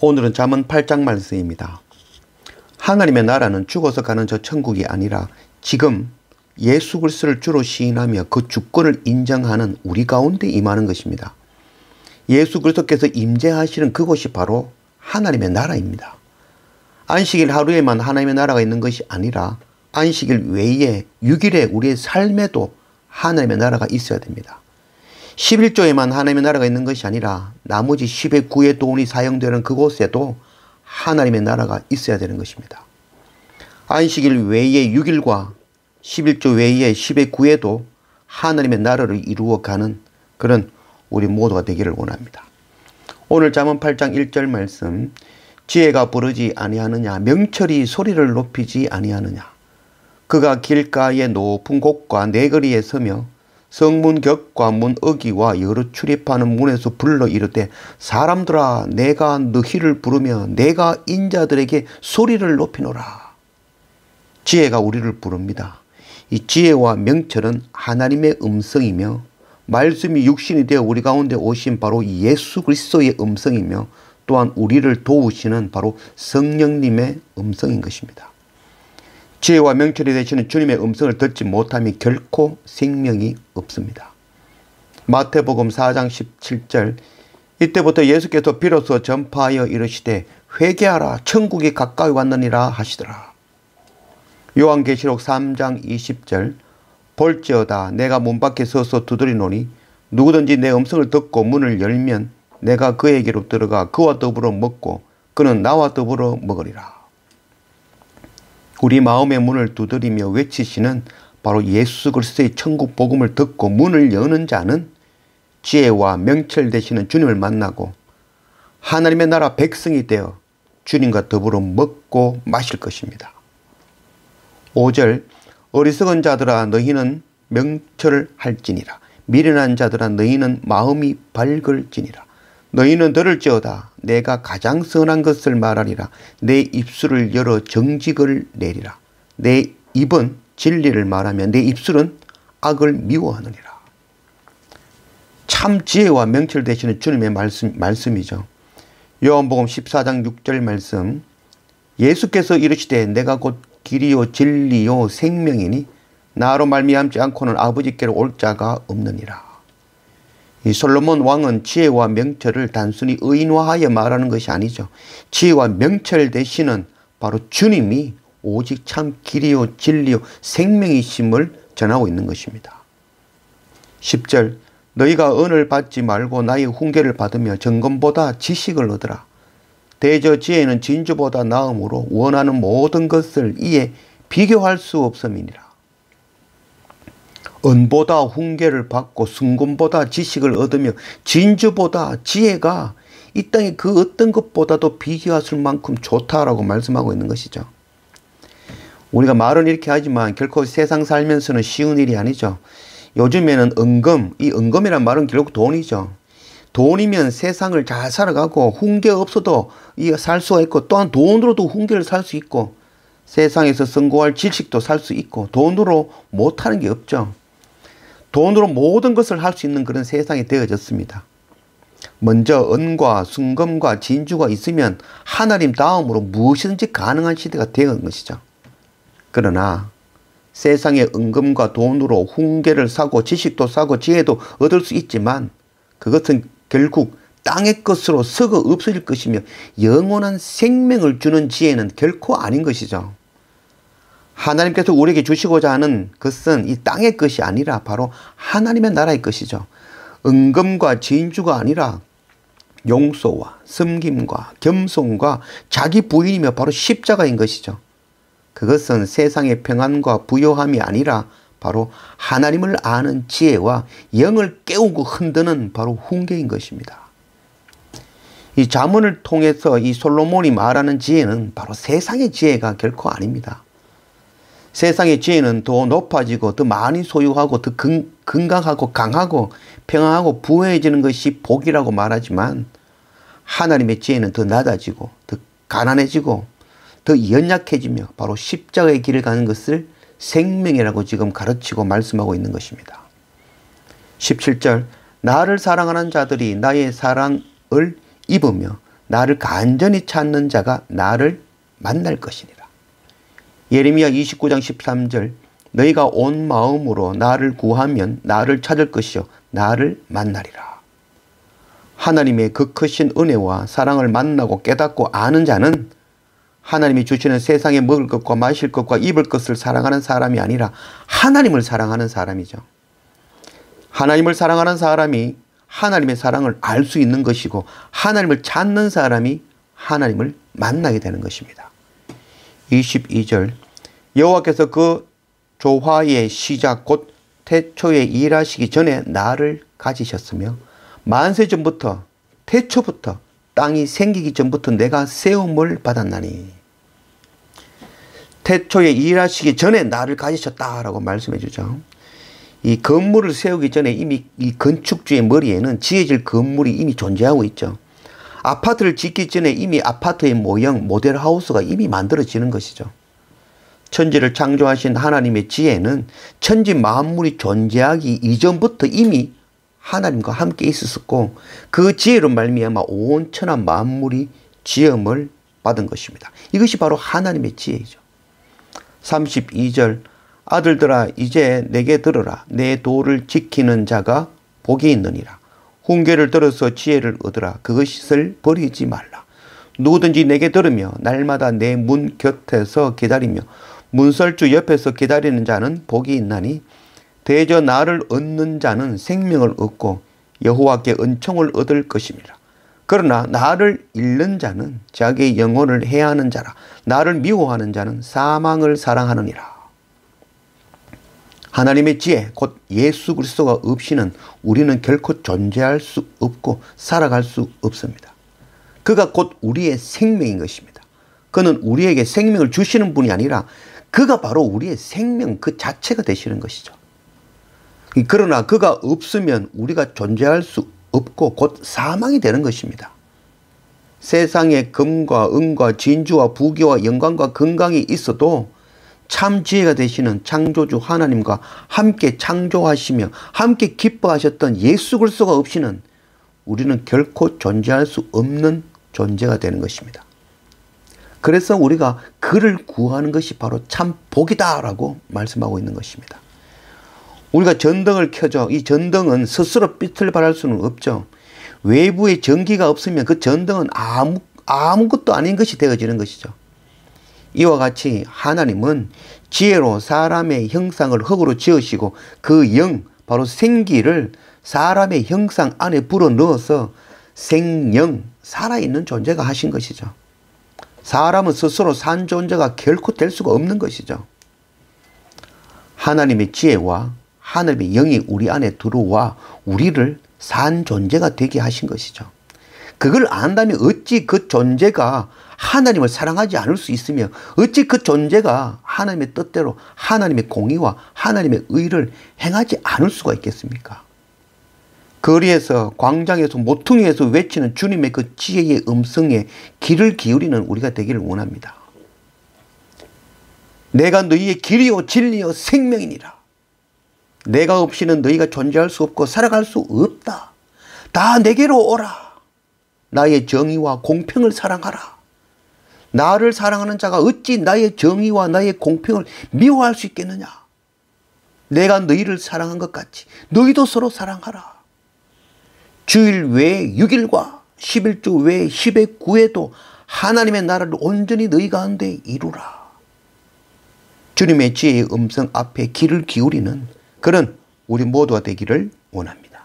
오늘은 잠언 8장 말씀입니다. 하나님의 나라는 죽어서 가는 저 천국이 아니라 지금 예수 그리스도를 주로 시인하며 그 주권을 인정하는 우리 가운데 임하는 것입니다. 예수 그리스도께서 임재하시는 그곳이 바로 하나님의 나라입니다. 안식일 하루에만 하나님의 나라가 있는 것이 아니라 안식일 외에 6일에 우리의 삶에도 하나님의 나라가 있어야 됩니다. 11조에만 하나님의 나라가 있는 것이 아니라 나머지 10의 9의 돈이 사용되는 그곳에도 하나님의 나라가 있어야 되는 것입니다. 안식일 외의 6일과 11조 외의 10의 9에도 하나님의 나라를 이루어가는 그런 우리 모두가 되기를 원합니다. 오늘 잠언 8장 1절 말씀, 지혜가 부르지 아니하느냐, 명철이 소리를 높이지 아니하느냐. 그가 길가의 높은 곳과 내거리에 서며 성문 격과 문 어기와 여러 출입하는 문에서 불러 이르되, 사람들아 내가 너희를 부르며 내가 인자들에게 소리를 높이노라. 지혜가 우리를 부릅니다. 이 지혜와 명철은 하나님의 음성이며 말씀이 육신이 되어 우리 가운데 오신 바로 예수 그리스도의 음성이며 또한 우리를 도우시는 바로 성령님의 음성인 것입니다. 지혜와 명철이 되시는 주님의 음성을 듣지 못하면 결코 생명이 없습니다. 마태복음 4장 17절, 이때부터 예수께서 비로소 전파하여 이르시되 회개하라 천국이 가까이 왔느니라 하시더라. 요한계시록 3장 20절, 볼지어다 내가 문 밖에 서서 두드리노니 누구든지 내 음성을 듣고 문을 열면 내가 그에게로 들어가 그와 더불어 먹고 그는 나와 더불어 먹으리라. 우리 마음의 문을 두드리며 외치시는 바로 예수 그리스도의 천국 복음을 듣고 문을 여는 자는 지혜와 명철 되시는 주님을 만나고 하나님의 나라 백성이 되어 주님과 더불어 먹고 마실 것입니다. 5절, 어리석은 자들아 너희는 명철을 할지니라. 미련한 자들아 너희는 마음이 밝을지니라. 너희는 들을지어다 내가 가장 선한 것을 말하리라. 내 입술을 열어 정직을 내리라. 내 입은 진리를 말하며 내 입술은 악을 미워하느니라. 참 지혜와 명철 되시는 주님의 말씀이죠. 요한복음 14장 6절 말씀, 예수께서 이르시되 내가 곧 길이요 진리요 생명이니 나로 말미암지 않고는 아버지께로 올 자가 없느니라. 이 솔로몬 왕은 지혜와 명철을 단순히 의인화하여 말하는 것이 아니죠. 지혜와 명철 되시는 바로 주님이 오직 참 길이요 진리요 생명이심을 전하고 있는 것입니다. 10절, 너희가 은을 받지 말고 나의 훈계를 받으며 정금보다 지식을 얻으라. 대저 지혜는 진주보다 나음으로 원하는 모든 것을 이에 비교할 수 없음이니라. 은보다 훈계를 받고 순금보다 지식을 얻으며 진주보다 지혜가 이 땅의 그 어떤 것보다도 비교할 만큼 좋다라고 말씀하고 있는 것이죠. 우리가 말은 이렇게 하지만 결코 세상 살면서는 쉬운 일이 아니죠. 요즘에는 은금, 이 은금이란 말은 결국 돈이죠. 돈이면 세상을 잘 살아가고 훈계 없어도 살 수가 있고 또한 돈으로도 훈계를 살 수 있고 세상에서 성공할 지식도 살 수 있고 돈으로 못하는 게 없죠. 돈으로 모든 것을 할 수 있는 그런 세상이 되어졌습니다. 먼저 은과 순금과 진주가 있으면 하나님 다음으로 무엇이든지 가능한 시대가 되어간 것이죠. 그러나 세상의 은금과 돈으로 훈계를 사고 지식도 사고 지혜도 얻을 수 있지만 그것은 결국 땅의 것으로 썩어 없어질 것이며 영원한 생명을 주는 지혜는 결코 아닌 것이죠. 하나님께서 우리에게 주시고자 하는 것은 이 땅의 것이 아니라 바로 하나님의 나라의 것이죠. 은금과 진주가 아니라 용서와 섬김과 겸손과 자기 부인이며 바로 십자가인 것이죠. 그것은 세상의 평안과 부요함이 아니라 바로 하나님을 아는 지혜와 영을 깨우고 흔드는 바로 훈계인 것입니다. 이 잠언을 통해서 이 솔로몬이 말하는 지혜는 바로 세상의 지혜가 결코 아닙니다. 세상의 지혜는 더 높아지고 더 많이 소유하고 더 건강하고 강하고 평안하고 부유해지는 것이 복이라고 말하지만 하나님의 지혜는 더 낮아지고 더 가난해지고 더 연약해지며 바로 십자가의 길을 가는 것을 생명이라고 지금 가르치고 말씀하고 있는 것입니다. 17절, 나를 사랑하는 자들이 나의 사랑을 입으며 나를 간절히 찾는 자가 나를 만날 것이니라. 예레미야 29장 13절 너희가 온 마음으로 나를 구하면 나를 찾을 것이요 나를 만나리라. 하나님의 그 크신 은혜와 사랑을 만나고 깨닫고 아는 자는 하나님이 주시는 세상에 먹을 것과 마실 것과 입을 것을 사랑하는 사람이 아니라 하나님을 사랑하는 사람이죠. 하나님을 사랑하는 사람이 하나님의 사랑을 알 수 있는 것이고 하나님을 찾는 사람이 하나님을 만나게 되는 것입니다. 22절 여호와께서 그 조화의 시작 곧 태초에 일하시기 전에 나를 가지셨으며 만세전부터 태초부터 땅이 생기기 전부터 내가 세움을 받았나니. 태초에 일하시기 전에 나를 가지셨다라고 말씀해 주죠. 이 건물을 세우기 전에 이미 이 건축주의 머리에는 지어질 건물이 이미 존재하고 있죠. 아파트를 짓기 전에 이미 아파트의 모형, 모델하우스가 이미 만들어지는 것이죠. 천지를 창조하신 하나님의 지혜는 천지 만물이 존재하기 이전부터 이미 하나님과 함께 있었고 그 지혜로 말미암아 온 천하 만물이 지음을 받은 것입니다. 이것이 바로 하나님의 지혜이죠. 32절 아들들아 이제 내게 들으라. 내 도를 지키는 자가 복이 있느니라. 훈계를 들어서 지혜를 얻으라. 그것을 버리지 말라. 누구든지 내게 들으며 날마다 내 문 곁에서 기다리며 문설주 옆에서 기다리는 자는 복이 있나니 대저 나를 얻는 자는 생명을 얻고 여호와께 은총을 얻을 것입니다. 그러나 나를 잃는 자는 자기의 영혼을 해하는 자라. 나를 미워하는 자는 사망을 사랑하느니라. 하나님의 지혜 곧 예수 그리스도가 없이는 우리는 결코 존재할 수 없고 살아갈 수 없습니다. 그가 곧 우리의 생명인 것입니다. 그는 우리에게 생명을 주시는 분이 아니라 그가 바로 우리의 생명 그 자체가 되시는 것이죠. 그러나 그가 없으면 우리가 존재할 수 없고 곧 사망이 되는 것입니다. 세상에 금과 은과 진주와 부귀와 영광과 건강이 있어도 참 지혜가 되시는 창조주 하나님과 함께 창조하시며 함께 기뻐하셨던 예수 그리스도가 없이는 우리는 결코 존재할 수 없는 존재가 되는 것입니다. 그래서 우리가 그를 구하는 것이 바로 참 복이다라고 말씀하고 있는 것입니다. 우리가 전등을 켜죠. 이 전등은 스스로 빛을 발할 수는 없죠. 외부에 전기가 없으면 그 전등은 아무것도 아닌 것이 되어지는 것이죠. 이와 같이 하나님은 지혜로 사람의 형상을 흙으로 지으시고 그 영, 바로 생기를 사람의 형상 안에 불어넣어서 생영, 살아있는 존재가 하신 것이죠. 사람은 스스로 산 존재가 결코 될 수가 없는 것이죠. 하나님의 지혜와 하나님의 영이 우리 안에 들어와 우리를 산 존재가 되게 하신 것이죠. 그걸 안다면 어찌 그 존재가 하나님을 사랑하지 않을 수 있으며 어찌 그 존재가 하나님의 뜻대로 하나님의 공의와 하나님의 의를 행하지 않을 수가 있겠습니까? 거리에서 광장에서 모퉁이에서 외치는 주님의 그 지혜의 음성에 귀를 기울이는 우리가 되기를 원합니다. 내가 너희의 길이요 진리요 생명이니라. 내가 없이는 너희가 존재할 수 없고 살아갈 수 없다. 다 내게로 오라. 나의 정의와 공평을 사랑하라. 나를 사랑하는 자가 어찌 나의 정의와 나의 공평을 미워할 수 있겠느냐. 내가 너희를 사랑한 것 같이 너희도 서로 사랑하라. 주일 외에 6일과 11주 외에 10의 9에도 하나님의 나라를 온전히 너희 가운데 이루라. 주님의 지혜의 음성 앞에 귀를 기울이는 그런 우리 모두가 되기를 원합니다.